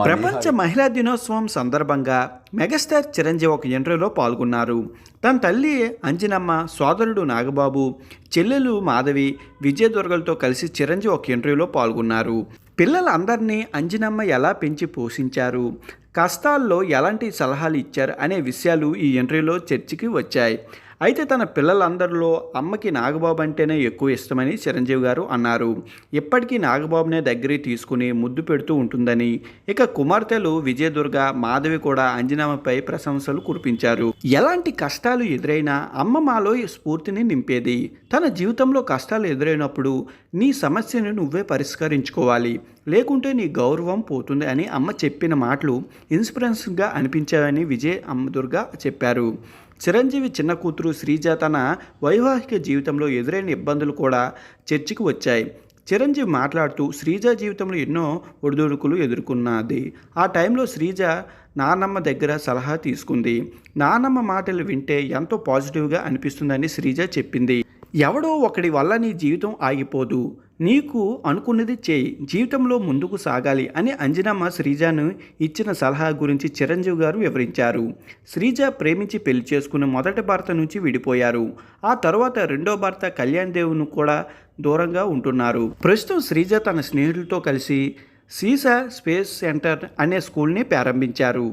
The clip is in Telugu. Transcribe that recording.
ప్రపంచ మహిళా దినోత్సవం సందర్భంగా మెగాస్టార్ చిరంజీవి ఒక ఇంటర్వ్యూలో పాల్గొన్నారు. తన తల్లి అంజనమ్మ, సోదరుడు నాగబాబు, చెల్లెలు మాధవి, విజయదుర్గలతో కలిసి చిరంజీవి ఒక ఇంటర్వ్యూలో పాల్గొన్నారు. పిల్లలందరినీ అంజనమ్మ ఎలా పెంచి పోషించారు, కష్టాల్లో ఎలాంటి సలహాలు ఇచ్చారు అనే విషయాలు ఈ ఇంటర్వ్యూలో చర్చకి వచ్చాయి. అయితే తన పిల్లలందరిలో అమ్మకి నాగబాబు అంటేనే ఎక్కువ ఇష్టమని చిరంజీవి గారు అన్నారు. ఇప్పటికీ నాగబాబునే దగ్గరికి తీసుకుని ముద్దు పెడుతూ ఉంటుందని, ఇక కుమార్తెలు విజయదుర్గ, మాధవి కూడా అంజనమ్మపై ప్రశంసలు కురిపించారు. ఎలాంటి కష్టాలు ఎదురైనా అమ్మ మాలో ఈ స్ఫూర్తిని నింపేది. తన జీవితంలో కష్టాలు ఎదురైనప్పుడు నీ సమస్యను నువ్వే పరిష్కరించుకోవాలి, లేకుంటే నీ గౌరవం పోతుంది అని అమ్మ చెప్పిన మాటలు ఇన్స్పిరేషన్గా అనిపించాయని దుర్గ చెప్పారు. చిరంజీవి చిన్న కూతురు శ్రీజ తన వైవాహిక జీవితంలో ఎదురైన ఇబ్బందులు కూడా చర్చకు వచ్చాయి. చిరంజీవి మాట్లాడుతూ శ్రీజ జీవితంలో ఎన్నో ఒడిదుడుకులు ఎదుర్కొన్నది. ఆ టైంలో శ్రీజ నాన్నమ్మ దగ్గర సలహా తీసుకుంది. నాన్నమ్మ మాటలు వింటే ఎంతో పాజిటివ్గా అనిపిస్తుందని శ్రీజ చెప్పింది. ఎవడో ఒకడి వల్ల నీ జీవితం ఆగిపోదు, నీకు అనుకున్నది చేయి, జీవితంలో ముందుకు సాగాలి అని అంజనమ్మ శ్రీజను ఇచ్చిన సలహా గురించి చిరంజీవి గారు వివరించారు. శ్రీజ ప్రేమించి పెళ్లి చేసుకున్న మొదటి భర్త నుంచి విడిపోయారు. ఆ తర్వాత రెండో భర్త కళ్యాణ్ దేవును కూడా దూరంగా ఉంటున్నారు. ప్రస్తుతం శ్రీజ తన స్నేహితులతో కలిసి సీసా స్పేస్ సెంటర్ అనే స్కూల్ని ప్రారంభించారు.